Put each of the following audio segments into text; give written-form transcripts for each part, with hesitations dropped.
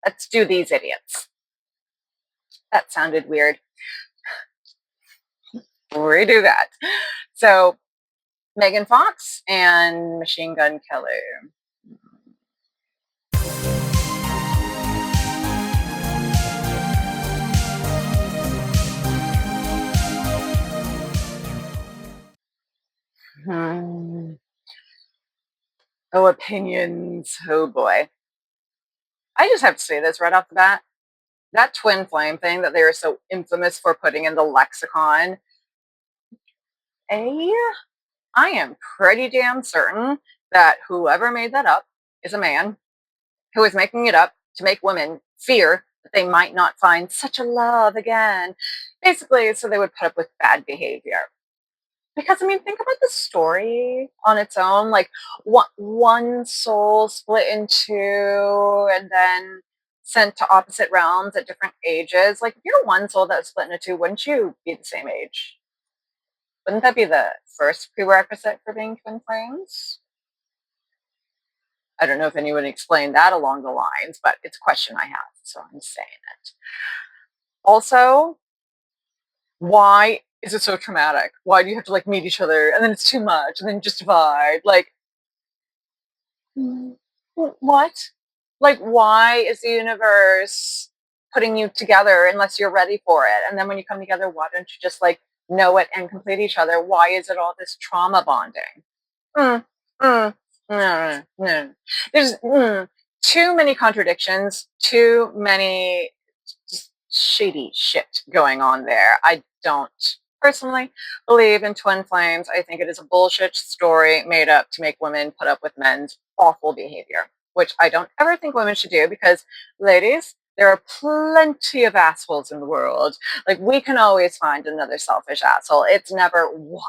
Let's do these idiots. That sounded weird. Redo that. So Megan Fox and Machine Gun Kelly. Hmm. Oh, opinions. Oh boy. I just have to say this right off the bat. That twin flame thing that they are so infamous for putting in the lexicon. A, I am pretty damn certain that whoever made that up is a man who is making it up to make women fear that they might not find such a love again. Basically, so they would put up with bad behavior. Because I mean, think about the story on its own. Like one soul split in two and then sent to opposite realms at different ages. Like if you're one soul that was split into two, wouldn't you be the same age? Wouldn't that be the first prerequisite for being twin flames? I don't know if anyone explained that along the lines, but it's a question I have, so I'm saying it. Also, why is it so traumatic? Why do you have to like meet each other and then it's too much and then just divide? Like, what? Like, why is the universe putting you together unless you're ready for it? And then when you come together, why don't you just like know it and complete each other? Why is it all this trauma bonding? Mm, mm, no, no. There's too many contradictions, too many shady shit going on there. I don't personally believe in twin flames. I think it is a bullshit story made up to make women put up with men's awful behavior, which I don't ever think women should do because, ladies, there are plenty of assholes in the world. Like, we can always find another selfish asshole. It's never one.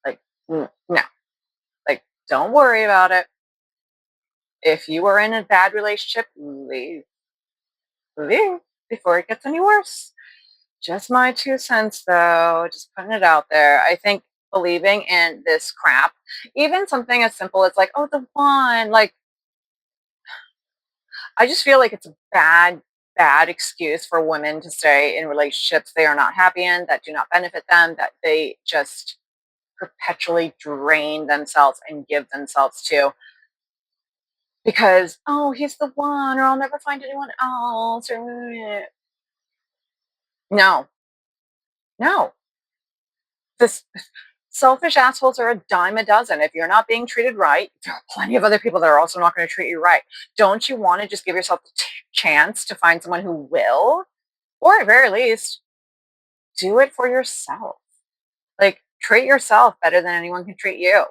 Like, no. Like, don't worry about it. If you are in a bad relationship, leave. Leave before it gets any worse. Just my 2 cents, though. Just putting it out there. I think believing in this crap, even something as simple as like, oh, the one, like, I just feel like it's a bad excuse for women to stay in relationships they are not happy in, that do not benefit them, that they just perpetually drain themselves and give themselves to. Because, oh, he's the one, or I'll never find anyone else. Or, no, no. This selfish assholes are a dime a dozen. If you're not being treated right, there are plenty of other people that are also not going to treat you right. Don't you want to just give yourself a chance to find someone who will? Or at very least, do it for yourself. Like, treat yourself better than anyone can treat you.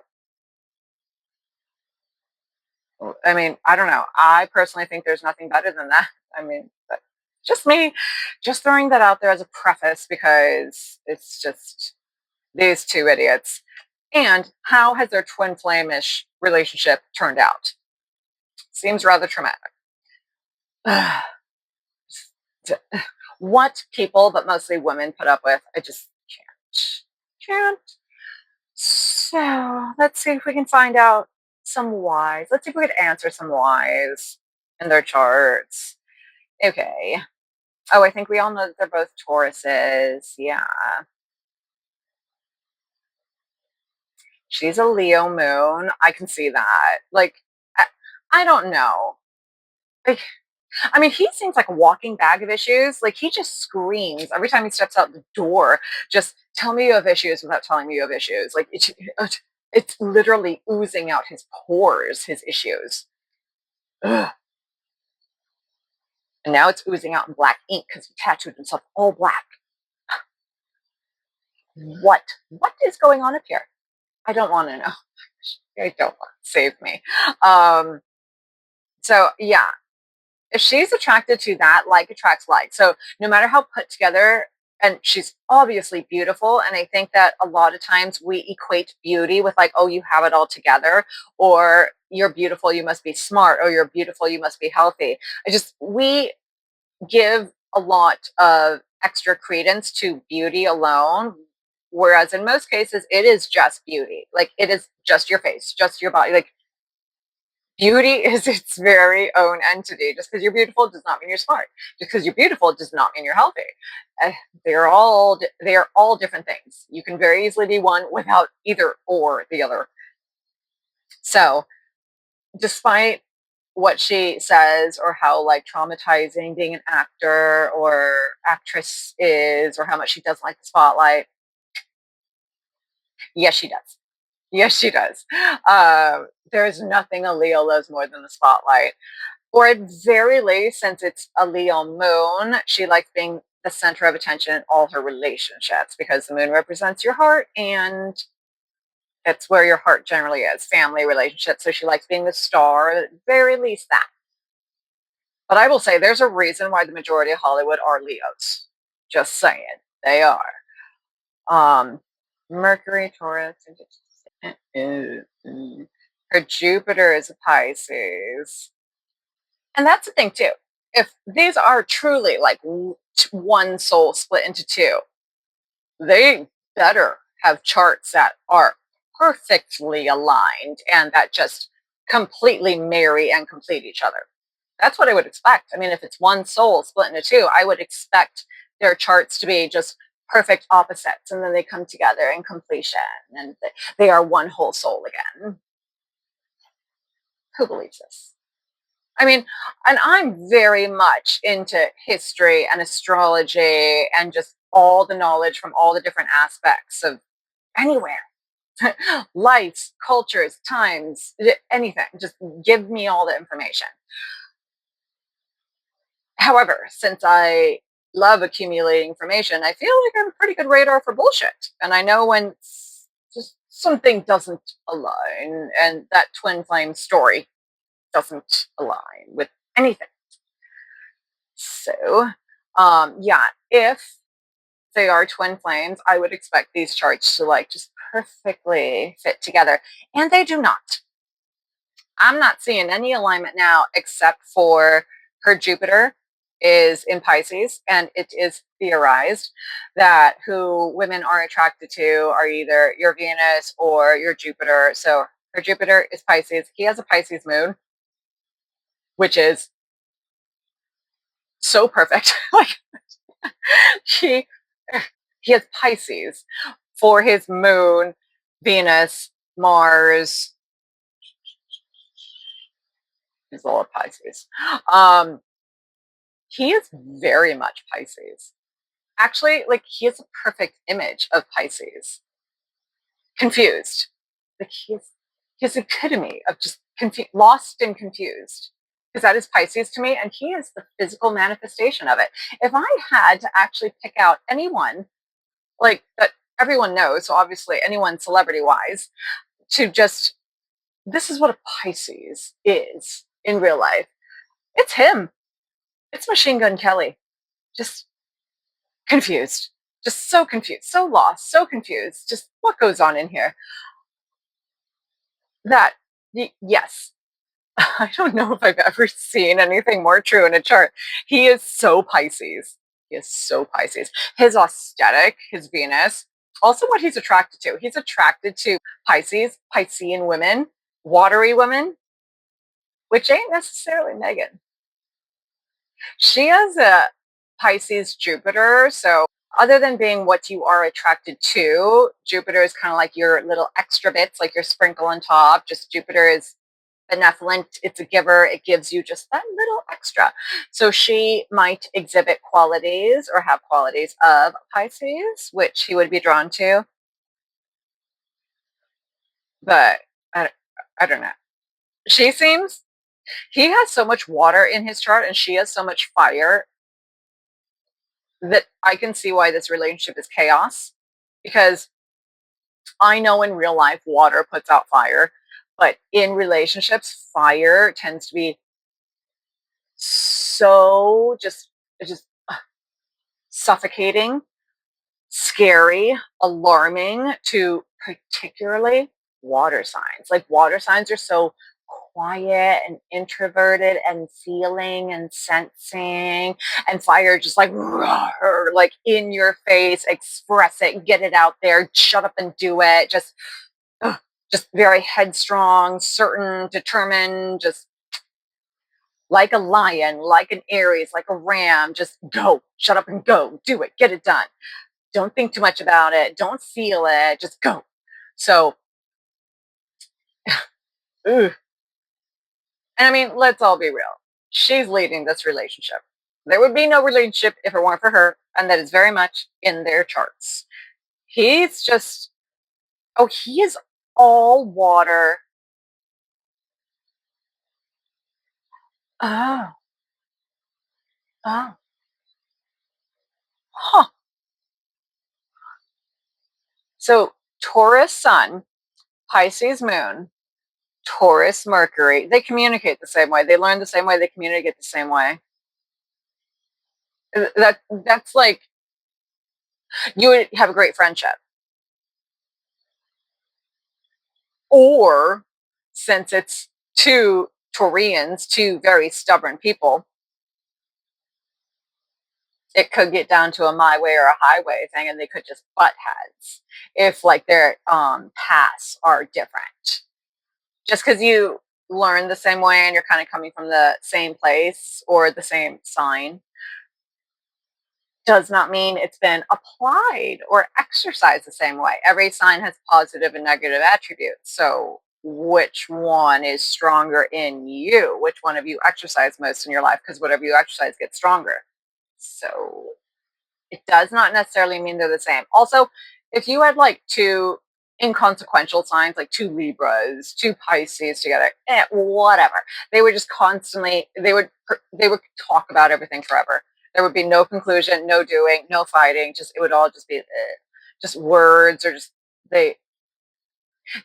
I mean, I don't know. I personally think there's nothing better than that. I mean, but just me, just throwing that out there as a preface because it's just these two idiots. And how has their twin flame-ish relationship turned out? Seems rather traumatic. What people, but mostly women, put up with, I just can't. So let's see if we can find out some whys. Let's see if we could answer some whys in their charts. Okay. Oh, I think we all know that they're both Tauruses. Yeah. She's a Leo moon. I can see that. Like, I don't know. Like, I mean, he seems like a walking bag of issues. Like, he just screams every time he steps out the door. Just tell me you have issues without telling me you have issues. Like, it's literally oozing out his pores, his issues. Ugh. And now it's oozing out in black ink because he tattooed himself all black. What? What is going on up here? I don't want to know. I don't want to save me. So yeah, if she's attracted to that, like attracts like. So no matter how put together, and she's obviously beautiful. And I think that a lot of times we equate beauty with like, oh, you have it all together, or you're beautiful, you must be smart, or you're beautiful, you must be healthy. We give a lot of extra credence to beauty alone. Whereas in most cases, it is just beauty. Like, it is just your face, just your body. Like, Beauty is its very own entity. Just because you're beautiful does not mean you're smart. Just because you're beautiful does not mean you're healthy. Uh, they are all different things. You can very easily be one without either or the other. So, despite what she says or how like traumatizing being an actor or actress is or how much she doesn't like the spotlight, yes, she does. Yes, she does. There's nothing a Leo loves more than the spotlight. Or at very least, since it's a Leo moon, she likes being the center of attention in all her relationships because the moon represents your heart and it's where your heart generally is, family relationships. So she likes being the star, at very least that. But I will say there's a reason why the majority of Hollywood are Leos. Just saying. They are. Um, Mercury, Taurus. Her Jupiter is a Pisces. And that's the thing too. If these are truly like one soul split into two, they better have charts that are perfectly aligned and that just completely marry and complete each other. That's what I would expect. I mean, if it's one soul split into two, I would expect their charts to be just perfect opposites and then they come together in completion and they are one whole soul again. Who believes this? I mean, and I'm very much into history and astrology and just all the knowledge from all the different aspects of anywhere. Lives, cultures, times, anything. Just give me all the information. However, since I love accumulating information, I feel like I have a pretty good radar for bullshit. And I know when just something doesn't align and that twin flame story doesn't align with anything. So, yeah, if they are twin flames, I would expect these charts to like just perfectly fit together. And they do not. I'm not seeing any alignment now except for her Jupiter is in Pisces, and it is theorized that who women are attracted to are either your Venus or your Jupiter. So her Jupiter is Pisces. He has a Pisces moon, which is so perfect. Like he he has Pisces for his moon, Venus, Mars. He's all of Pisces. Um, he is very much Pisces. Actually, like he is a perfect image of Pisces. Confused. Like he's the epitome of just lost and confused. Because that is Pisces to me, and he is the physical manifestation of it. If I had to actually pick out anyone like that everyone knows, so obviously anyone celebrity wise, to just this is what a Pisces is in real life. It's him. It's Machine Gun Kelly. Just confused. Just so confused, so lost, so confused. Just what goes on in here? That, yes. I don't know if I've ever seen anything more true in a chart. He is so Pisces. He is so Pisces. His aesthetic, his Venus, also what he's attracted to. He's attracted to Pisces, Piscean women, watery women, which ain't necessarily Megan. She has a Pisces Jupiter. So, other than being what you are attracted to, Jupiter is kind of like your little extra bits, like your sprinkle on top. Just Jupiter is benevolent, it's a giver, it gives you just that little extra. So, she might exhibit qualities or have qualities of Pisces, which he would be drawn to. But I, I don't know. She seems, he has so much water in his chart and she has so much fire that I can see why this relationship is chaos because I know in real life water puts out fire, but in relationships, fire tends to be so just suffocating, scary, alarming to particularly water signs. Like water signs are so quiet and introverted and feeling and sensing, and fire just like roar, like in your face, express it, get it out there, shut up and do it. Just ugh. just very headstrong, certain, determined, just like a lion, like an Aries, like a ram, just go, shut up and go, do it, get it done. Don't think too much about it. Don't feel it, just go. So, ugh. And I mean, let's all be real. She's leading this relationship. There would be no relationship if it weren't for her, and that is very much in their charts. He's just, oh, he is all water. Oh, oh, huh. So Taurus sun, Pisces moon, Taurus Mercury, they communicate the same way. They learn the same way. They communicate the same way. That's like you would have a great friendship. Or since it's two Taurians, two very stubborn people, it could get down to a my way or a highway thing, and they could just butt heads if like their paths are different. Just because you learn the same way and you're kind of coming from the same place or the same sign does not mean it's been applied or exercised the same way. Every sign has positive and negative attributes. So, which one is stronger in you? Which one of you exercise most in your life? Because whatever you exercise gets stronger. So, it does not necessarily mean they're the same. Also, if you had like two inconsequential signs, like two Libras, two Pisces together, whatever, they would just constantly they would talk about everything forever. There would be no conclusion, no doing, no fighting. Just it would all just be just words or just they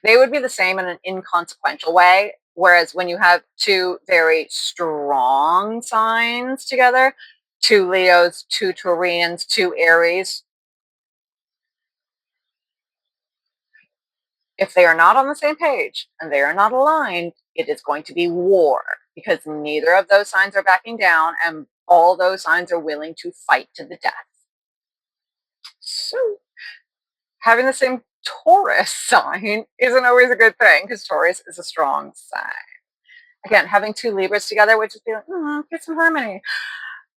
they would be the same in an inconsequential way. Whereas when you have two very strong signs together, two Leos, two Taurians, two Aries, if they are not on the same page and they are not aligned, it is going to be war because neither of those signs are backing down and all those signs are willing to fight to the death. So having the same Taurus sign isn't always a good thing because Taurus is a strong sign. Again, having two Libras together would just be like, peace and harmony,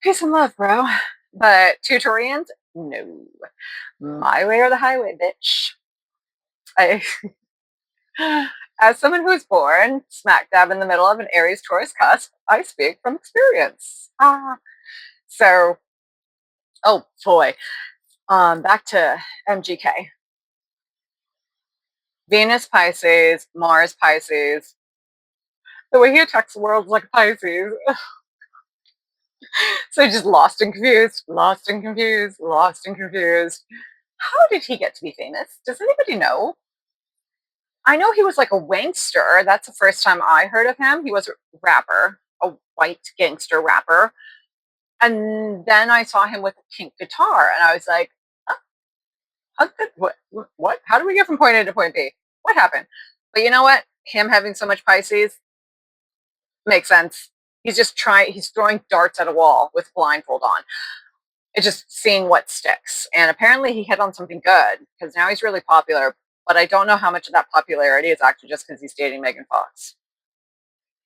peace and love, bro. But two Taurians, no. My way or the highway, bitch. I As someone who was born smack dab in the middle of an Aries Taurus cusp, I speak from experience. So, oh boy, back to MGK. Venus Pisces, Mars Pisces. The way he attacks the world is like Pisces. So just lost and confused, lost and confused, lost and confused. How did he get to be famous? Does anybody know? I know he was like a wankster. That's the first time I heard of him. He was a rapper, a white gangster rapper. And then I saw him with a pink guitar, and I was like, "Oh, how good, what? How do we get from point A to point B? What happened?" But you know what? Him having so much Pisces makes sense. He's throwing darts at a wall with blindfold on. It's just seeing what sticks. And apparently he hit on something good because now he's really popular. But I don't know how much of that popularity is actually just because he's dating Megan Fox.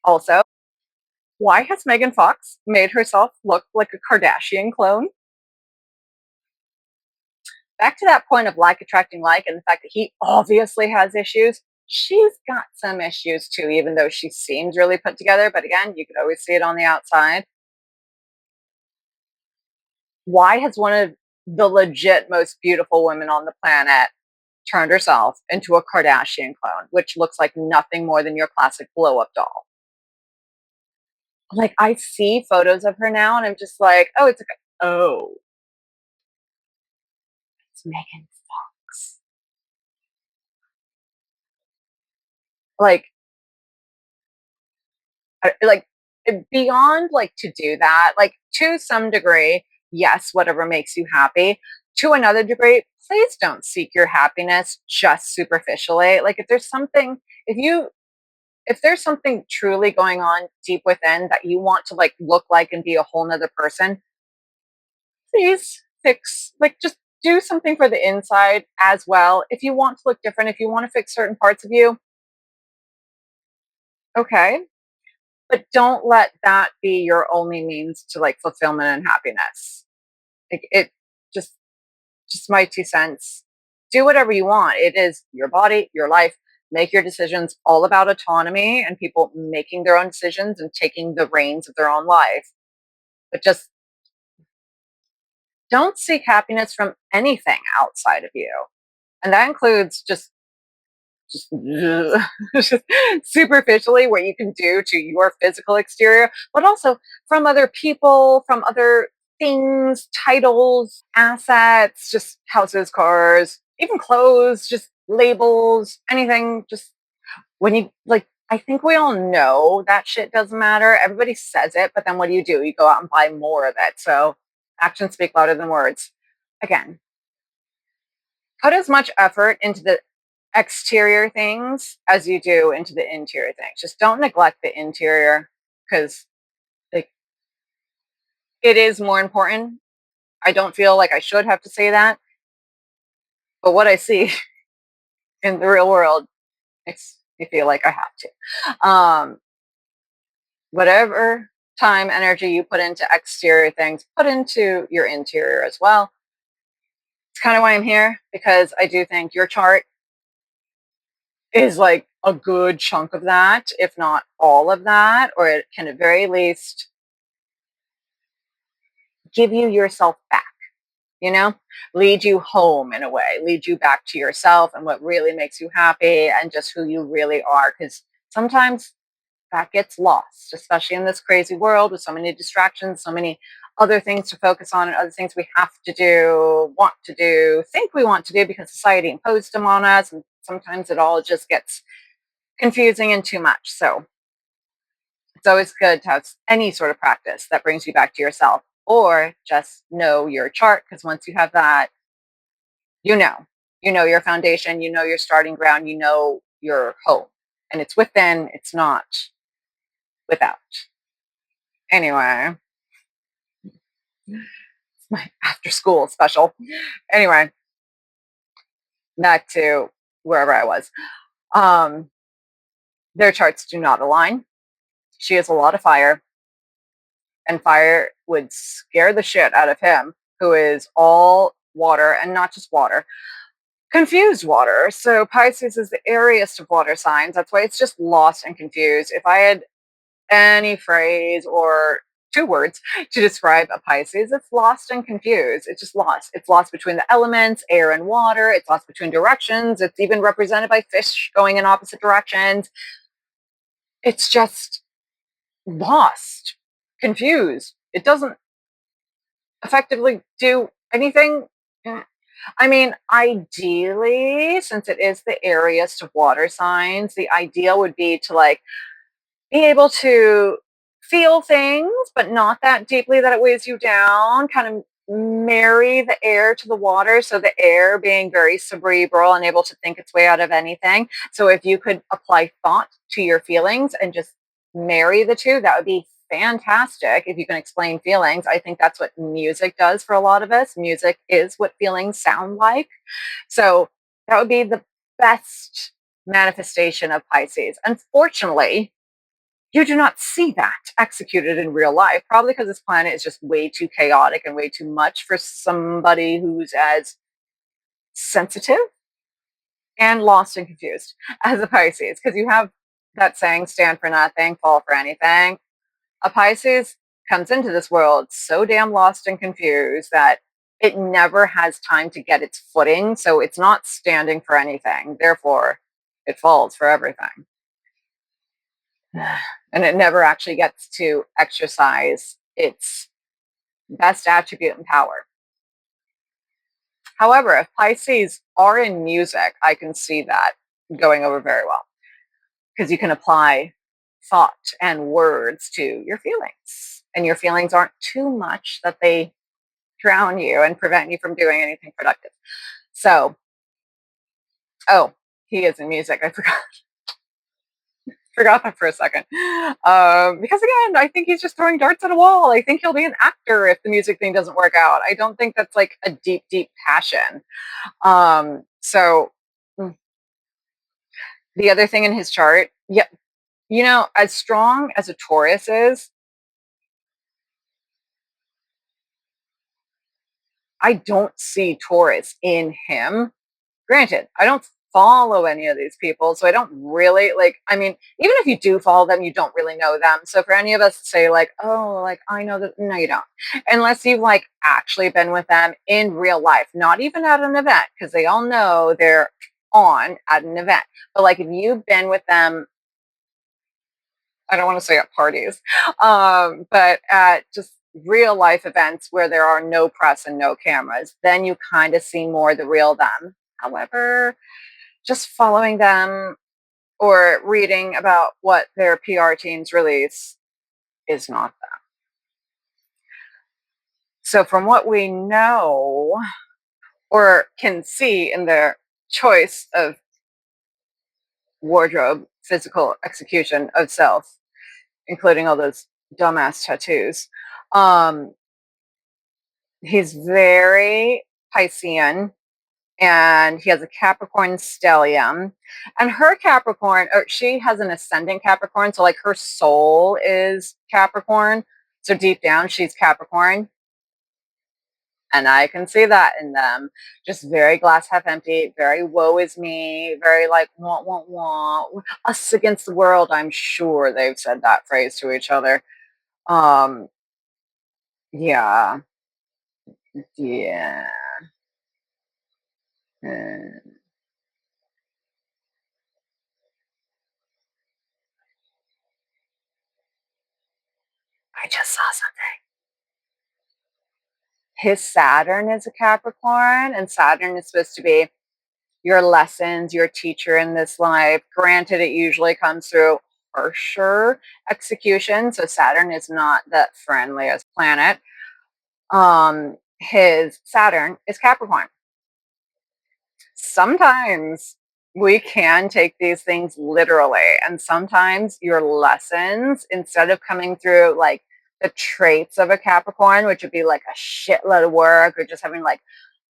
Also, why has Megan Fox made herself look like a Kardashian clone? Back to that point of like attracting like and the fact that he obviously has issues, she's got some issues too, even though she seems really put together. But again, you could always see it on the outside. Why has one of the legit most beautiful women on the planet turned herself into a Kardashian clone, which looks like nothing more than your classic blow up doll? Like, I see photos of her now and I'm just like, oh, oh, it's Megan Fox. Like, like beyond like to do that, like to some degree, yes, whatever makes you happy. To another degree, please don't seek your happiness just superficially. Like if you if there's something truly going on deep within that you want to like look like and be a whole nother person, please fix like just do something for the inside as well. If you want to look different, if you want to fix certain parts of you, Okay. But don't let that be your only means to like fulfillment and happiness. Like it just just my 2 cents. Do whatever you want. It is your body, your life. Make your decisions, all about autonomy and people making their own decisions and taking the reins of their own life. But just don't seek happiness from anything outside of you. And that includes just just superficially what you can do to your physical exterior, but also from other people, from other things, titles, assets, just houses, cars, even clothes, just labels, anything. Just when you like, I think we all know that shit doesn't matter. Everybody says it, but then what do? You go out and buy more of it. So actions speak louder than words. Again, put as much effort into the exterior things as you do into the interior things. Just don't neglect the interior because like it is more important. I don't feel like I should have to say that, but what I see in the real world makes me feel like I have to. Whatever time, energy you put into exterior things, put into your interior as well. It's kind of why I'm here because I do think your chart is like a good chunk of that, if not all of that, or it can at very least give you yourself back, you know, lead you home in a way, lead you back to yourself and what really makes you happy and just who you really are. Because sometimes that gets lost, especially in this crazy world with so many distractions, so many other things to focus on and other things we have to do, want to do, think we want to do because society imposed them on us. And sometimes it all just gets confusing and too much. So it's always good to have any sort of practice that brings you back to yourself or just know your chart because once you have that, you know, you know your foundation, you know your starting ground, you know your home. And it's within, it's not without. Anyway, my after school special. Anyway, back to wherever I was. Um, their charts do not align. She has a lot of fire, and fire would scare the shit out of him, who is all water and not just water, confused water. So Pisces is the airiest of water signs. That's why it's just lost and confused. If I had any phrase or 2 words to describe a Pisces, it's lost and confused. It's just lost. It's lost between the elements, air and water. It's lost between directions. It's even represented by fish going in opposite directions. It's just lost, confused. It doesn't effectively do anything. I mean, ideally, since it is the airiest of water signs, the ideal would be to like be able to feel things, but not that deeply that it weighs you down, kind of marry the air to the water. So the air being very cerebral and able to think its way out of anything. So if you could apply thought to your feelings and just marry the two, that would be fantastic. If you can explain feelings, I think that's what music does for a lot of us. Music is what feelings sound like. So that would be the best manifestation of Pisces. Unfortunately, you do not see that executed in real life, probably because this planet is just way too chaotic and way too much for somebody who's as sensitive and lost and confused as a Pisces. Because you have that saying, stand for nothing, fall for anything. A Pisces comes into this world so damn lost and confused that it never has time to get its footing. So it's not standing for anything. Therefore, it falls for everything. And it never actually gets to exercise its best attribute and power. However, if Pisces are in music, I can see that going over very well because you can apply thought and words to your feelings, and your feelings aren't too much that they drown you and prevent you from doing anything productive. So, oh, he is in music. I forgot that for a second. Because again, I think he's just throwing darts at a wall. I think he'll be an actor if the music thing doesn't work out. I don't think that's like a deep, deep passion. So the other thing in his chart, yeah, as strong as a Taurus is, I don't see Taurus in him. Granted, I don't follow any of these people, so I don't really like. I mean, even if you do follow them, you don't really know them. So for any of us to say like, oh, like I know that, no, you don't, unless you've like actually been with them in real life, not even at an event, because they all know they're on at an event. But like if you've been with them, I don't want to say at parties, but at just real life events where there are no press and no cameras, then you kind of see more the real them. However, just following them or reading about what their PR teams release is not them. So, from what we know or can see in their choice of wardrobe, physical execution of self, including all those dumbass tattoos, um, he's very Piscean, and he has a Capricorn stellium. And her Capricorn, or she has an ascendant Capricorn, so like her soul is Capricorn. So deep down, she's Capricorn. And I can see that in them. Just very glass half empty, very woe is me, very like want, want, want. Us against the world. I'm sure they've said that phrase to each other. Um, yeah, yeah. Mm. I just saw something. His Saturn is a Capricorn, and Saturn is supposed to be your lessons, your teacher in this life. Granted, it usually comes through harsher execution, so Saturn is not the friendliest planet. His Saturn is Capricorn. Sometimes we can take these things literally, and sometimes your lessons, instead of coming through like the traits of a Capricorn, which would be like a shitload of work or just having like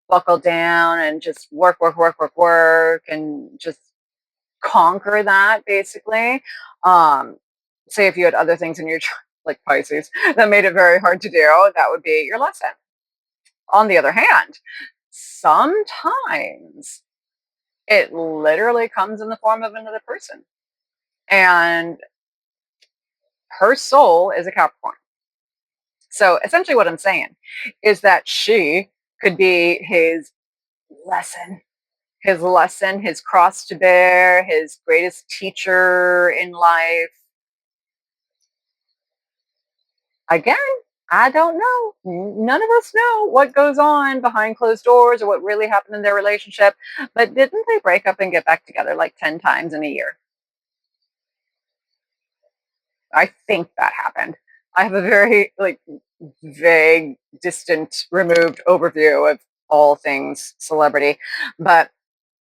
buckle down and just work, work, work, work, work, and just conquer that basically. Um, Say if you had other things in your like Pisces that made it very hard to do, that would be your lesson. On the other hand, sometimes it literally comes in the form of another person. And her soul is a Capricorn. So essentially, what I'm saying is that she could be lesson his lesson, his cross to bear, his greatest teacher in life. Again, I don't know. None of us know what goes on behind closed doors or what really happened in their relationship. But didn't they break up and get back together like 10 times in a year? I think that happened. I have a very like vague, distant, removed overview of all things celebrity, but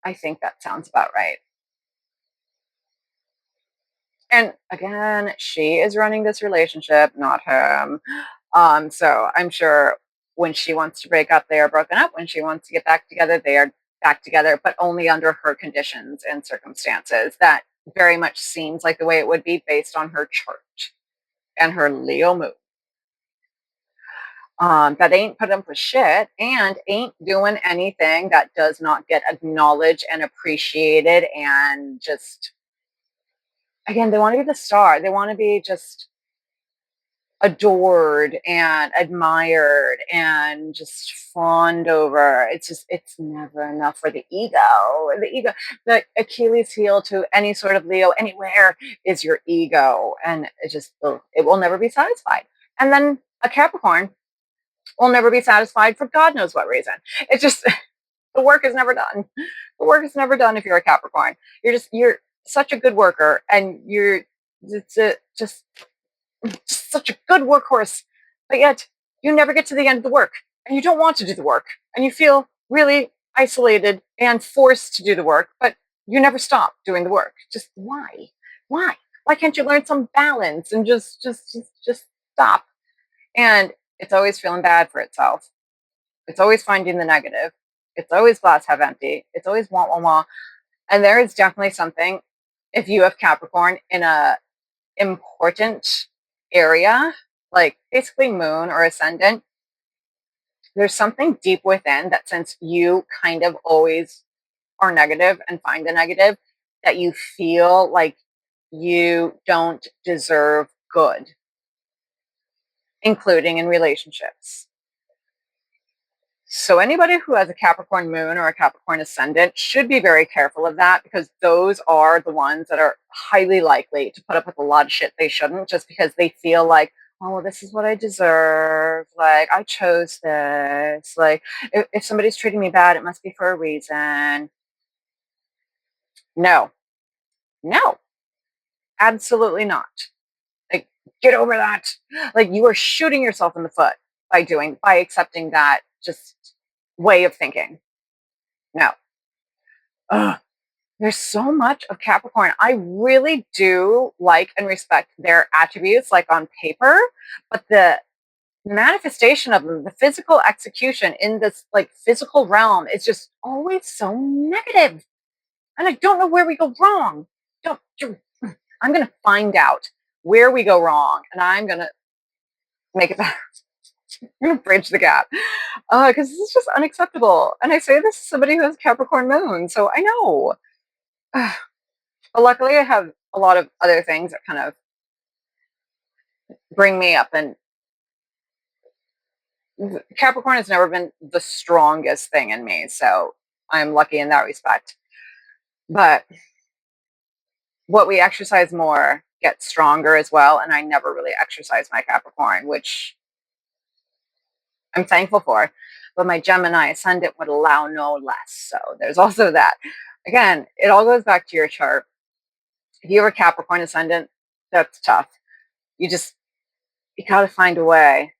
I think that sounds about right. And again, she is running this relationship, not him. So I'm sure when she wants to break up, they are broken up. When she wants to get back together, they are back together, but only under her conditions and circumstances. That very much seems like the way it would be based on her chart and her Leo moon. That ain't put up with shit and ain't doing anything that does not get acknowledged and appreciated and just again, they want to be the star. They want to be just adored and admired and just fawned over. It's never enough for the ego. The ego, the Achilles heel to any sort of Leo anywhere is your ego. And it will never be satisfied. And then a Capricorn will never be satisfied for God knows what reason. It's just the work is never done. The work is never done if you're a Capricorn. You're such a good worker and you're just such a good workhorse, but yet you never get to the end of the work and you don't want to do the work and you feel really isolated and forced to do the work, but you never stop doing the work. Just why? Why? Why can't you learn some balance and just stop? And it's always feeling bad for itself. It's always finding the negative. It's always glass half empty. It's always want, want, want. And there is definitely something if you have Capricorn in a important area, like basically moon or ascendant, there's something deep within that, since you kind of always are negative and find the negative, that you feel like you don't deserve good, including in relationships. So anybody who has a Capricorn moon or a Capricorn ascendant should be very careful of that, because those are the ones that are highly likely to put up with a lot of shit they shouldn't, just because they feel like, oh, well, this is what I deserve. Like, I chose this. Like, if somebody's treating me bad, it must be for a reason. No, no, absolutely not. Like, get over that. Like, you are shooting yourself in the foot by accepting that just way of thinking. No. Ugh. There's so much of Capricorn. I really do like and respect their attributes, like on paper, but the manifestation of them, the physical execution in this like physical realm, is just always so negative. And I don't know where we go wrong. Don't, I'm going to find out where we go wrong, and I'm going to make it better. I'm going to bridge the gap, because this is just unacceptable. And I say this as somebody who has Capricorn moon, so I know. But luckily, I have a lot of other things that kind of bring me up. And Capricorn has never been the strongest thing in me, so I'm lucky in that respect. But what we exercise more gets stronger as well. And I never really exercise my Capricorn, which I'm thankful for. But my Gemini ascendant would allow no less. So there's also that. Again, it all goes back to your chart. If you have a Capricorn ascendant, that's tough. You got to find a way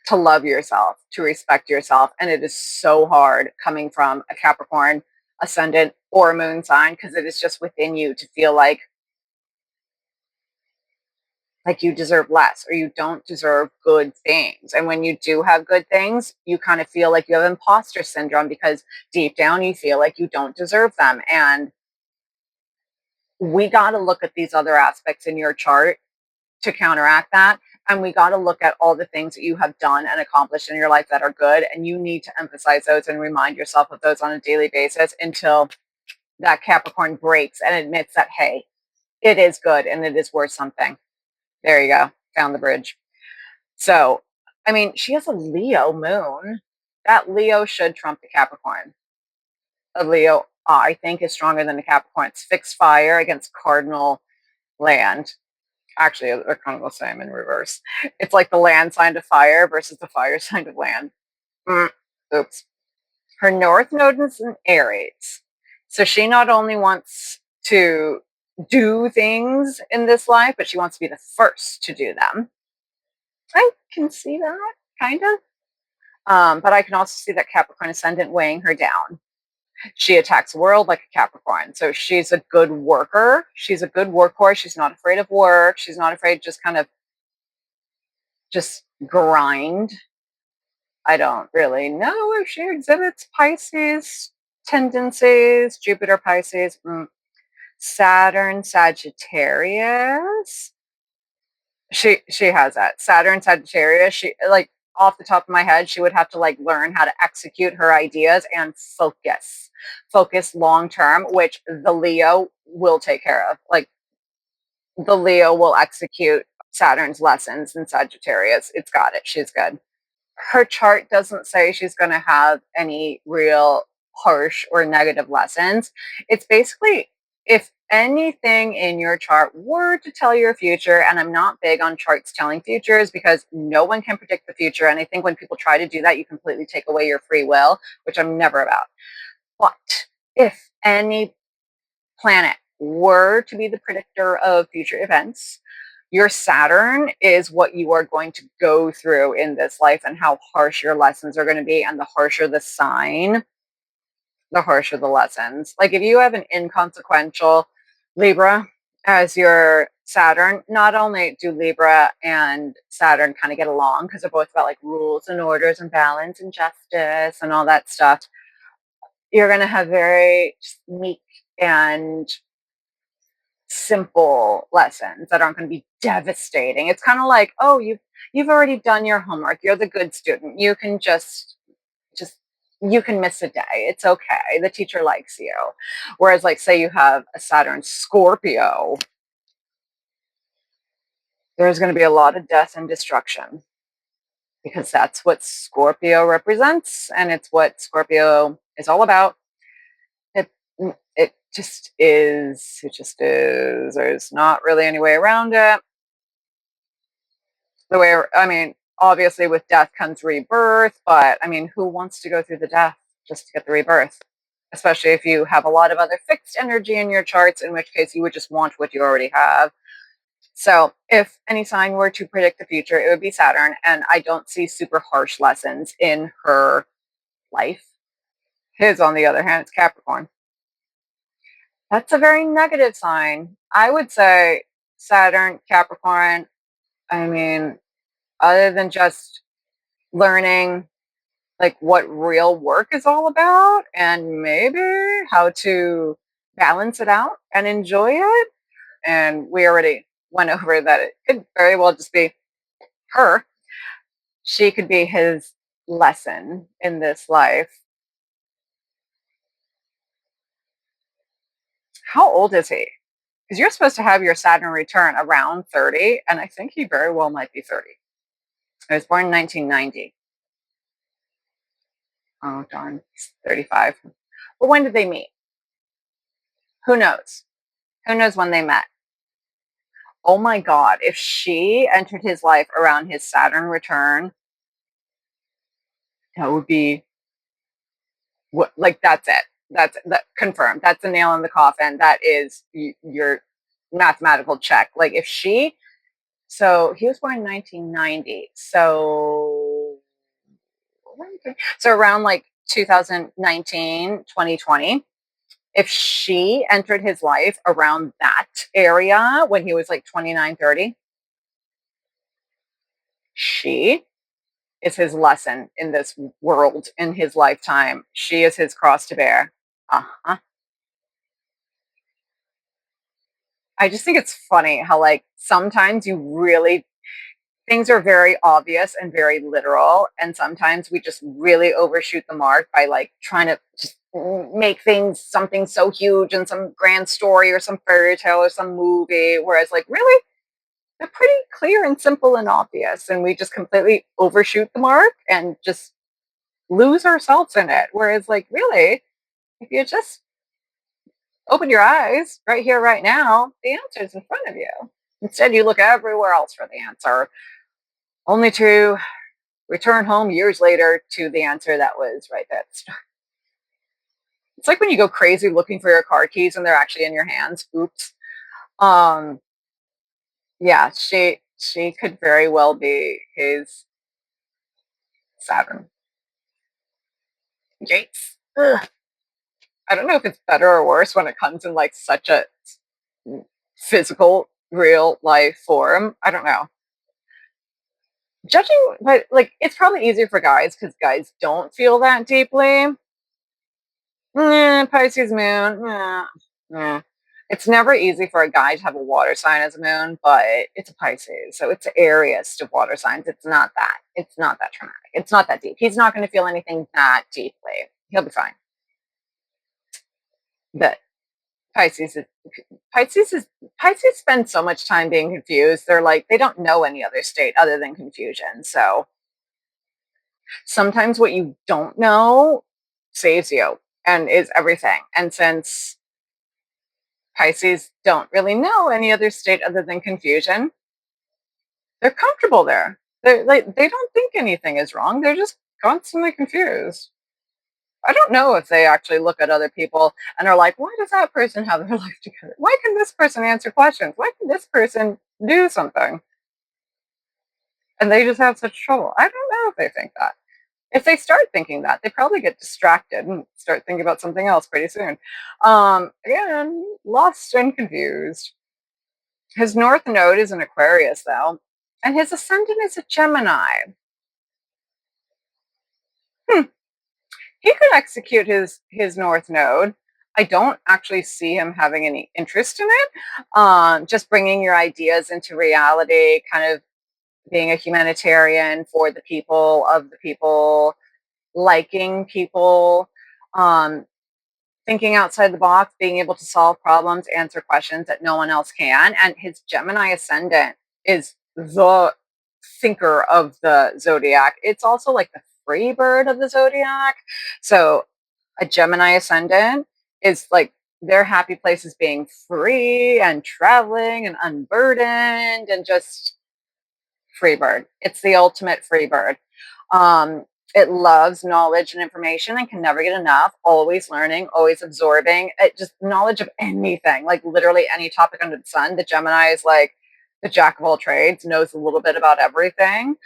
to love yourself, to respect yourself. And it is so hard coming from a Capricorn ascendant or a moon sign, because it is just within you to feel like you deserve less, or you don't deserve good things. And when you do have good things, you kind of feel like you have imposter syndrome, because deep down you feel like you don't deserve them. And we got to look at these other aspects in your chart to counteract that. And we got to look at all the things that you have done and accomplished in your life that are good. And you need to emphasize those and remind yourself of those on a daily basis until that Capricorn breaks and admits that, hey, it is good and it is worth something. There you go. Found the bridge. So, I mean, she has a Leo moon. That Leo should trump the Capricorn. A Leo, I think, is stronger than the Capricorn. It's fixed fire against cardinal land. Actually, they're kind of the same in reverse. It's like the land sign of fire versus the fire sign of land. Oops. Her North Node is in Aries. So she not only wants to do things in this life, but she wants to be the first to do them. I can see that, kind of. But I can also see that Capricorn ascendant weighing her down. She attacks the world like a Capricorn. So she's a good worker. She's a good workhorse. She's not afraid of work. She's not afraid to just kind of just grind. I don't really know if she exhibits Pisces tendencies. Jupiter Pisces, Saturn Sagittarius. She has that. Saturn Sagittarius. She, like, off the top of my head, she would have to like learn how to execute her ideas and focus long term, which the Leo will take care of. Like, the Leo will execute Saturn's lessons in Sagittarius. It's got it. She's good. Her chart doesn't say she's going to have any real harsh or negative lessons. It's basically, if anything in your chart were to tell your future, and I'm not big on charts telling futures because no one can predict the future. And I think when people try to do that, you completely take away your free will, which I'm never about. But if any planet were to be the predictor of future events, your Saturn is what you are going to go through in this life, and how harsh your lessons are going to be. And the harsher the sign, the harsher the lessons. Like, if you have an inconsequential Libra as your Saturn, not only do Libra and Saturn kind of get along because they're both about like rules and orders and balance and justice and all that stuff, you're going to have very meek and simple lessons that aren't going to be devastating. It's kind of like, oh, you've already done your homework. You're the good student. You can just you can miss a day. It's okay. The teacher likes you. Whereas, like, say you have a Saturn Scorpio, there's going to be a lot of death and destruction because that's what Scorpio represents, and it's what Scorpio is all about. It it just is. It just is. There's not really any way around it. I mean, obviously with death comes rebirth, but I mean, who wants to go through the death just to get the rebirth? Especially if you have a lot of other fixed energy in your charts, in which case you would just want what you already have. So if any sign were to predict the future, it would be Saturn. And I don't see super harsh lessons in her life. His, on the other hand, is Capricorn. That's a very negative sign. I would say Saturn, Capricorn, I mean, other than just learning like what real work is all about and maybe how to balance it out and enjoy it. And we already went over that it could very well just be her. She could be his lesson in this life. How old is he? Because you're supposed to have your Saturn return around 30, and I think he very well might be 30. I was born in 1990. Oh, darn, he's 35. But when did they meet? Who knows? Who knows when they met? Oh my God, if she entered his life around his Saturn return, that would be what, like, that's it. That's that confirmed. That's a nail in the coffin. That is your mathematical check. Like, if she, so he was born in 1990. So around like 2019, 2020, if she entered his life around that area when he was like 29, 30, she is his lesson in this world in his lifetime. She is his cross to bear. Uh-huh. I just think it's funny how, like, sometimes you really, things are very obvious and very literal, and sometimes we just really overshoot the mark by like trying to just make things something so huge and some grand story or some fairy tale or some movie, whereas, like, really, they're pretty clear and simple and obvious, and we just completely overshoot the mark and just lose ourselves in it. Whereas, like, really, if you just open your eyes right here, right now, the answer is in front of you. Instead, you look everywhere else for the answer, only to return home years later to the answer that was right there at the start. It's like when you go crazy looking for your car keys and they're actually in your hands. Oops. Um, yeah, she could very well be his Saturn. Yates. Ugh. I don't know if it's better or worse when it comes in like such a physical, real life form. I don't know. Judging, but like, it's probably easier for guys because guys don't feel that deeply. Pisces moon. It's never easy for a guy to have a water sign as a moon, but it's a Pisces, so it's the airiest of water signs. It's not that. It's not that traumatic. It's not that deep. He's not going to feel anything that deeply. He'll be fine. But Pisces is Pisces is Pisces spend so much time being confused. They're like, they don't know any other state other than confusion. So sometimes what you don't know saves you and is everything. And since Pisces don't really know any other state other than confusion, they're comfortable there. They're like, they don't think anything is wrong. They're just constantly confused. I don't know if they actually look at other people and are like, why does that person have their life together? Why can this person answer questions? Why can this person do something? And they just have such trouble. I don't know if they think that. If they start thinking that, they probably get distracted and start thinking about something else pretty soon. Again, lost and confused. His north node is an Aquarius, though, and his ascendant is a Gemini. Hmm. He could execute his north node. I don't actually see him having any interest in it. Just bringing your ideas into reality, kind of being a humanitarian for the people, of the people, liking people, um, thinking outside the box, being able to solve problems, answer questions that no one else can. And his Gemini ascendant is the thinker of the zodiac. It's also like the free bird of the zodiac. So a Gemini ascendant is like their happy place is being free and traveling and unburdened and just free bird. It's the ultimate free bird. Um, it loves knowledge and information and can never get enough, always learning, always absorbing. It just knowledge of anything, like literally any topic under the sun. The Gemini is like the jack of all trades, knows a little bit about everything.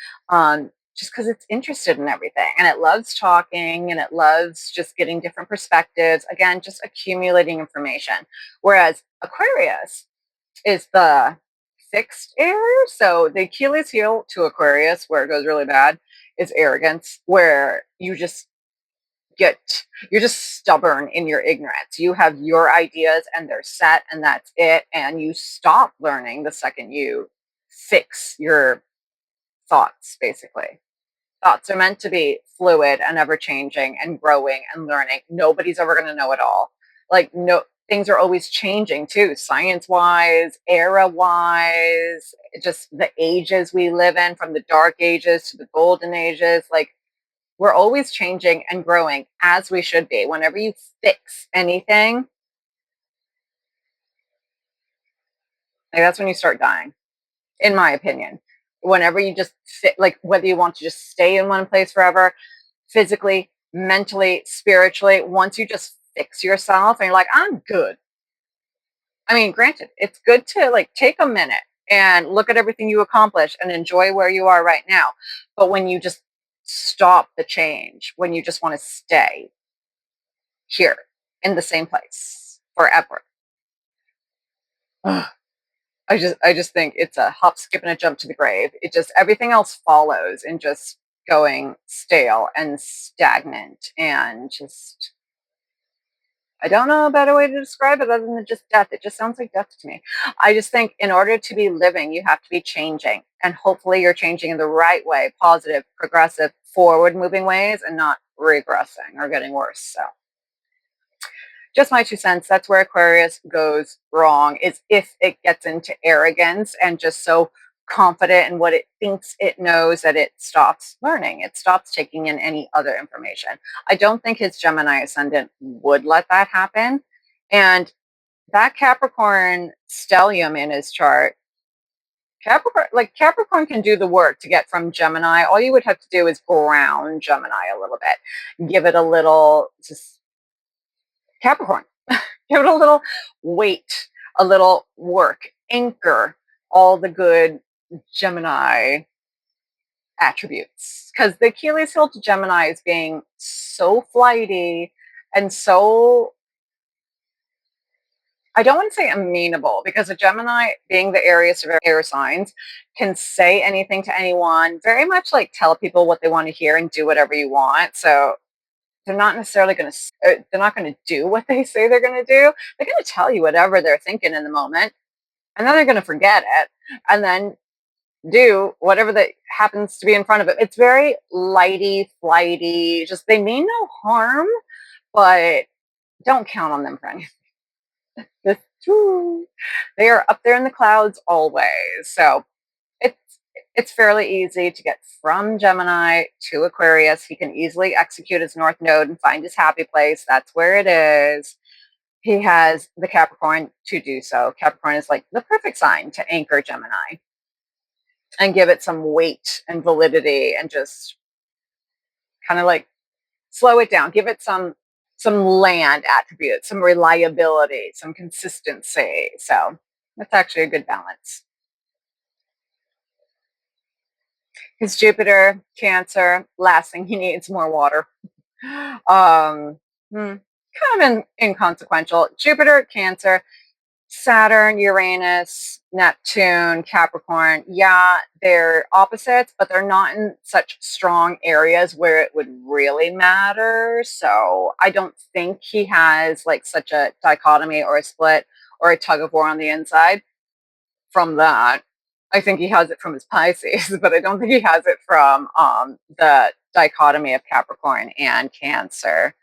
Just because it's interested in everything and it loves talking and it loves just getting different perspectives. Again, just accumulating information. Whereas Aquarius is the fixed air. So the Achilles heel to Aquarius, where it goes really bad, is arrogance, where get you're just stubborn in your ignorance. You have your ideas and they're set and that's it. And you stop learning the second you fix your thoughts, basically. Thoughts are meant to be fluid and ever changing and growing and learning. Nobody's ever going to know it all. Like, no, things are always changing too, science wise, era wise, just the ages we live in, from the dark ages to the golden ages. Like, we're always changing and growing, as we should be. Whenever you fix anything, like, that's when you start dying, in my opinion. Whenever you just fit, like, whether you want to just stay in one place forever, physically, mentally, spiritually, once you just fix yourself and you're like, I'm good. I mean, granted, it's good to like take a minute and look at everything you accomplished and enjoy where you are right now. But when you just stop the change, when you just want to stay here in the same place forever, ugh, I just think it's a hop, skip, and a jump to the grave. It just, everything else follows and just going stale and stagnant and just, I don't know a better way to describe it other than just death. It just sounds like death to me. I just think in order to be living, you have to be changing. And hopefully you're changing in the right way, positive, progressive, forward moving ways, and not regressing or getting worse. So just my 2 cents. That's where Aquarius goes wrong, is if it gets into arrogance and just so confident in what it thinks it knows that it stops learning. It stops taking in any other information. I don't think his Gemini ascendant would let that happen. And that Capricorn stellium in his chart, Capricorn can do the work to get from Gemini. All you would have to do is ground Gemini a little bit, give it a little, just Capricorn, give it a little weight, a little work, anchor all the good Gemini attributes. Because the Achilles heel to Gemini is being so flighty and so, I don't want to say amenable, because a Gemini, being the Aries of air signs, can say anything to anyone, very much like tell people what they want to hear and do whatever you want. So they're not necessarily going to, they're not going to do what they say they're going to do. They're going to tell you whatever they're thinking in the moment, and then they're going to forget it and then do whatever that happens to be in front of it. It's very lighty, flighty, just, they mean no harm, but don't count on them for anything. They are up there in the clouds always. So it's it's fairly easy to get from Gemini to Aquarius. He can easily execute his North Node and find his happy place. That's where it is. He has the Capricorn to do so. Capricorn is like the perfect sign to anchor Gemini and give it some weight and validity and just kind of like slow it down. Give it some land attributes, some reliability, some consistency. So that's actually a good balance. His Jupiter, Cancer, last thing he needs, more water. Kind of inconsequential. Jupiter, Cancer, Saturn, Uranus, Neptune, Capricorn, yeah, they're opposites, but they're not in such strong areas where it would really matter. So I don't think he has like such a dichotomy or a split or a tug of war on the inside from that. I think he has it from his Pisces, but I don't think he has it from the dichotomy of Capricorn and Cancer.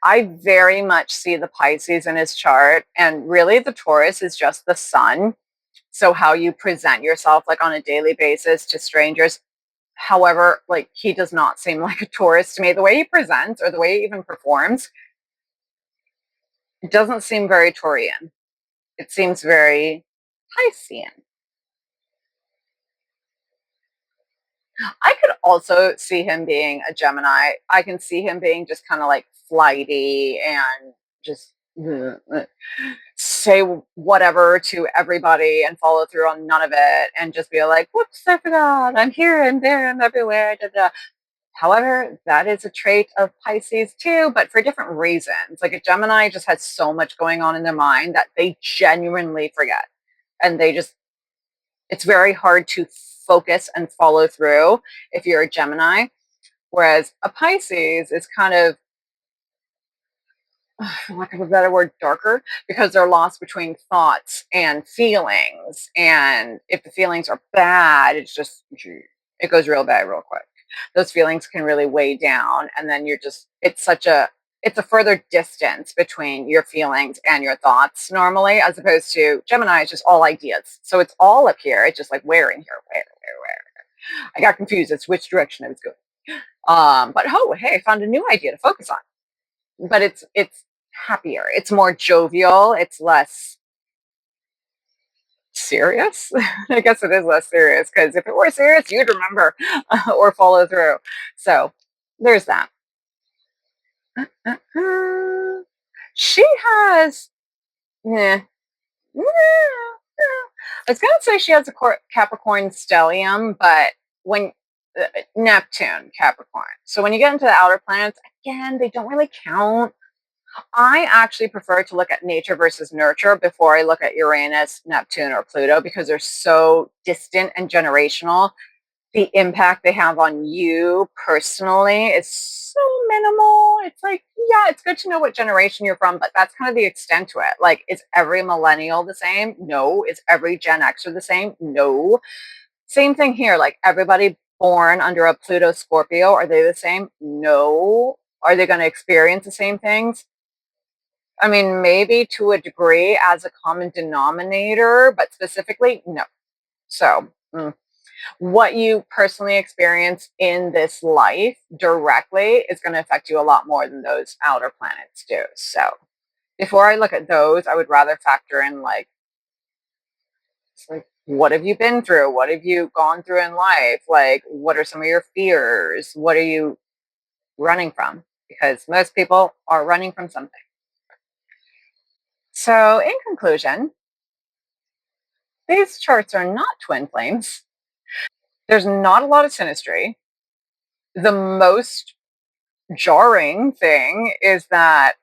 I very much see the Pisces in his chart, and really the Taurus is just the sun. So how you present yourself like on a daily basis to strangers. However, like he does not seem like a Taurus to me. The way he presents or the way he even performs, it doesn't seem very Taurian. It seems very Piscean. I could also see him being a Gemini. I can see him being just kind of like flighty and just say whatever to everybody and follow through on none of it and just be like, whoops, I forgot. I'm here and there and everywhere. Da, da. However, that is a trait of Pisces too, but for different reasons. Like a Gemini just has so much going on in their mind that they genuinely forget. And they just, it's very hard to focus and follow through if you're a Gemini. Whereas a Pisces is kind of, for lack of a better word, darker because they're lost between thoughts and feelings. And if the feelings are bad, it's just, it goes real bad real quick. Those feelings can really weigh down. And then you're just, it's a further distance between your feelings and your thoughts normally, as opposed to Gemini is just all ideas. So it's all up here. It's just like where in here, where. I got confused as to which direction I was going. But oh, hey, I found a new idea to focus on. But it's happier. It's more jovial. It's less serious. I guess it is less serious because if it were serious, you'd remember or follow through. So there's that. She has. Eh, I was gonna say she has a Capricorn stellium, but when Neptune Capricorn. So when you get into the outer planets, again, they don't really count. I actually prefer to look at nature versus nurture before I look at Uranus, Neptune, or Pluto because they're so distant and generational. The impact they have on you personally is so minimal. It's like, yeah, it's good to know what generation you're from, but that's kind of the extent to it. Like, is every millennial the same? No. Is every Gen Xer the same? No. Same thing here. Like, everybody born under a Pluto Scorpio, are they the same? No. Are they going to experience the same things? I mean, maybe to a degree as a common denominator, but specifically, no. So, what you personally experience in this life directly is going to affect you a lot more than those outer planets do. So, before I look at those, I would rather factor in like what have you been through? What have you gone through in life? Like, what are some of your fears? What are you running from? Because most people are running from something. So, in conclusion, these charts are not twin flames. There's not a lot of synastry. The most jarring thing is that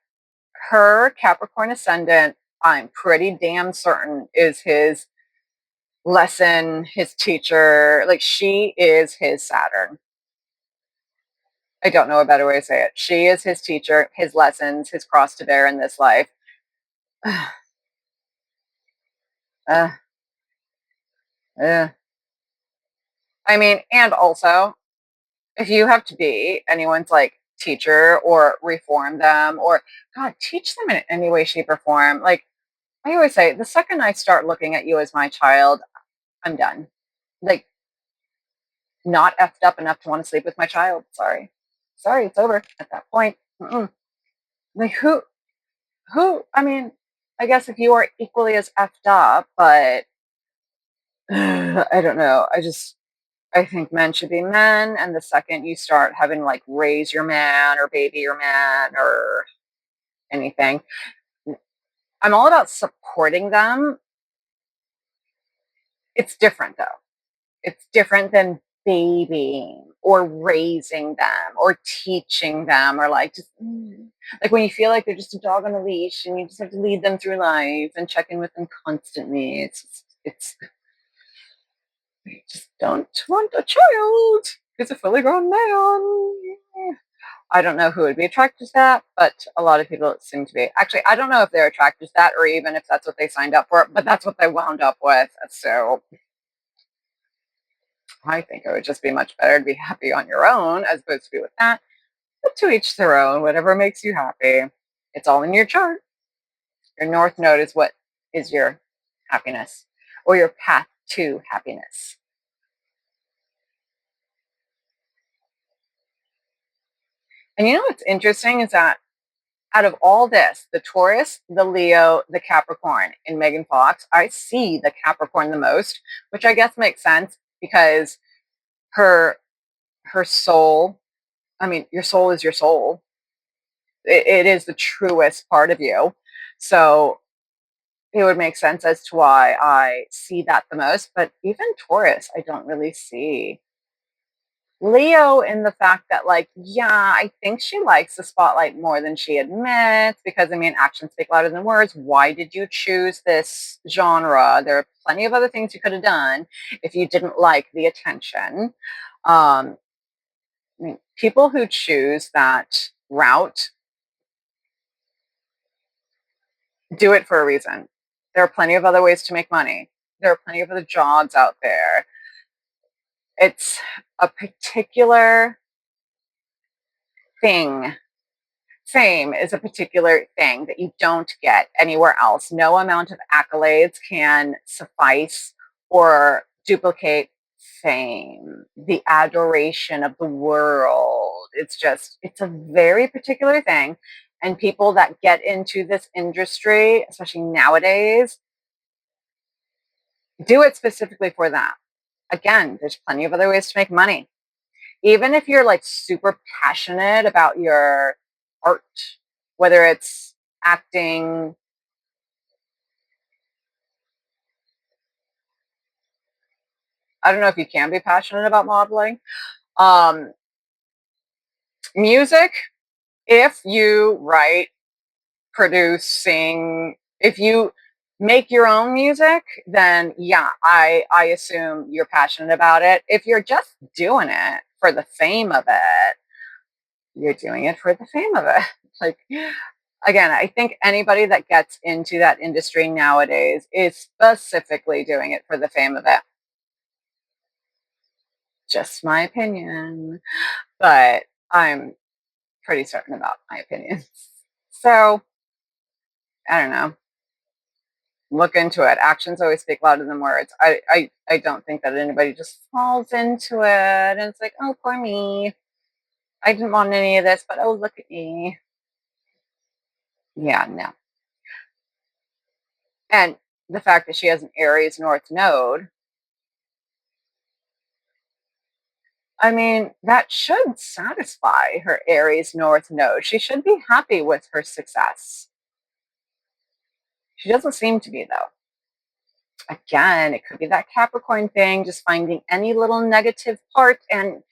her Capricorn ascendant, I'm pretty damn certain, is his lesson, his teacher. Like she is his Saturn. I don't know a better way to say it. She is his teacher, his lessons, his cross to bear in this life. uh, uh. I mean, and also if you have to be anyone's like teacher or reform them or God, teach them in any way, shape, or form. Like I always say, the second I start looking at you as my child, I'm done. Like not effed up enough to want to sleep with my child. Sorry. Sorry, it's over at that point. Mm-mm. Like I mean, I guess if you are equally as effed up, but I don't know. I think men should be men. And the second you start having to like raise your man or baby your man or anything, I'm all about supporting them. It's different though. It's different than babying. or raising them or teaching them or like just like when you feel like they're just a dog on a leash and you just have to lead them through life and check in with them constantly. It's you just don't want a child. It's a fully grown man. I don't know who would be attracted to that, but a lot of people seem to be. Actually, I don't know if they're attracted to that or even if that's what they signed up for, but that's what they wound up with. So I think it would just be much better to be happy on your own as opposed to be with that. But to each their own, whatever makes you happy. It's all in your chart. Your North Node is what is your happiness or your path to happiness. And you know what's interesting is that out of all this, the Taurus, the Leo, the Capricorn in Megan Fox, I see the Capricorn the most, which I guess makes sense because her her soul, I mean, your soul is your soul. It is the truest part of you. So it would make sense as to why I see that the most. But even Taurus, I don't really see. Leo in the fact that, like, yeah, I think she likes the spotlight more than she admits because, I mean, actions speak louder than words. Why did you choose this genre? There are plenty of other things you could have done if you didn't like the attention. I mean, people who choose that route do it for a reason. There are plenty of other ways to make money. There are plenty of other jobs out there. It's a particular thing. Fame is a particular thing that you don't get anywhere else. No amount of accolades can suffice or duplicate fame, the adoration of the world. It's a very particular thing. And people that get into this industry, especially nowadays, do it specifically for that. Again, there's plenty of other ways to make money. Even if you're like super passionate about your art, whether it's acting, I don't know if you can be passionate about modeling, um, music, if you write, produce, sing, if you make your own music, then yeah, I assume you're passionate about it. If you're just doing it for the fame of it, you're doing it for the fame of it. Like, again, I think anybody that gets into that industry nowadays is specifically doing it for the fame of it. Just my opinion, but I'm pretty certain about my opinions. So I don't know. Look into it. Actions always speak louder than words. I don't think that anybody just falls into it and it's like, oh, poor me. I didn't want any of this, but oh, look at me. Yeah, no. And the fact that she has an Aries North node, I mean, that should satisfy her Aries North node. She should be happy with her success. She doesn't seem to be, though. Again, it could be that Capricorn thing, just finding any little negative part and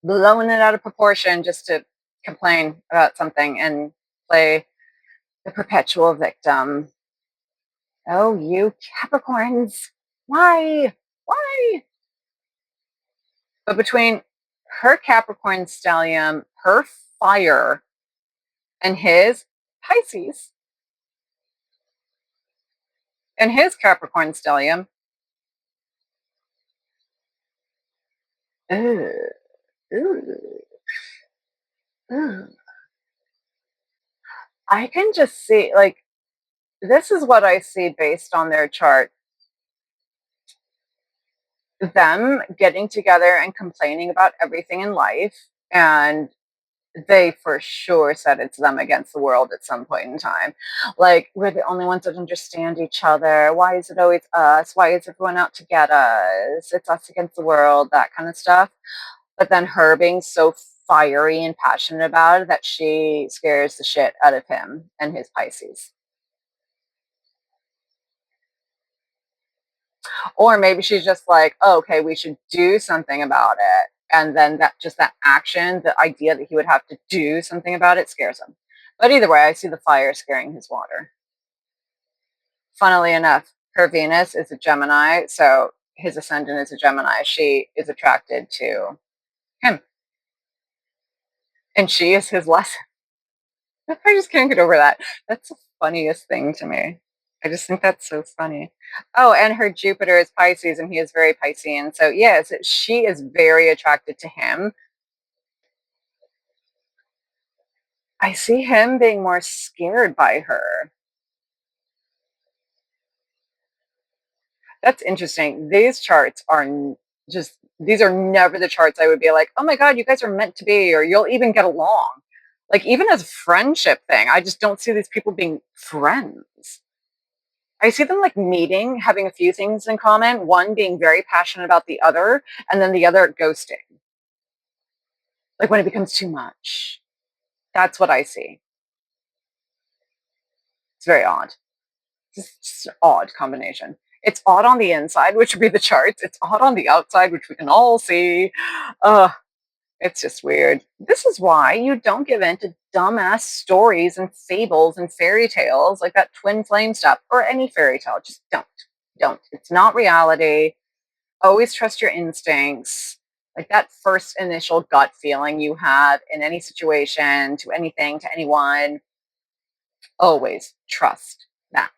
blowing it out of proportion just to complain about something and play the perpetual victim. Oh, you Capricorns. Why? Why? But between her Capricorn stellium, her fire, and his Pisces, and his Capricorn stellium, ugh, ugh, ugh. I can just see, like, this is what I see based on their chart. Them getting together and complaining about everything in life, and they for sure said it's them against the world at some point in time. Like, we're the only ones that understand each other. Why is it always us? Why is everyone out to get us? It's us against the world, that kind of stuff. But then her being so fiery and passionate about it that she scares the shit out of him and his Pisces. Or maybe she's just like, oh, okay, we should do something about it. And then that action, the idea that he would have to do something about it scares him. But either way, I see the fire scaring his water. Funnily enough, her Venus is a Gemini, so his ascendant is a Gemini. She is attracted to him, and she is his lesson. I just can't get over that. That's the funniest thing to me. I just think that's so funny. Oh, and her Jupiter is Pisces, and he is very Piscean. So yes, she is very attracted to him. I see him being more scared by her. That's interesting. These charts are just, these are never the charts I would be like, oh my God, you guys are meant to be, or you'll even get along. Like, even as a friendship thing, I just don't see these people being friends. I see them like meeting, having a few things in common, one being very passionate about the other, and then the other ghosting. Like when it becomes too much. That's what I see. It's very odd. Just an odd combination. It's odd on the inside, which would be the charts. It's odd on the outside, which we can all see. Uh, it's just weird. This is why you don't give in to dumbass stories and fables and fairy tales like that twin flame stuff or any fairy tale. Just don't. Don't. It's not reality. Always trust your instincts. Like that first initial gut feeling you have in any situation, to anything, to anyone, always trust that.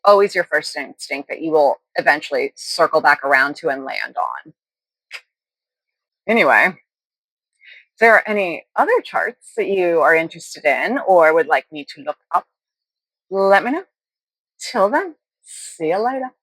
Always your first instinct that you will eventually circle back around to and land on. Anyway, if there are any other charts that you are interested in or would like me to look up, let me know. Till then, see you later.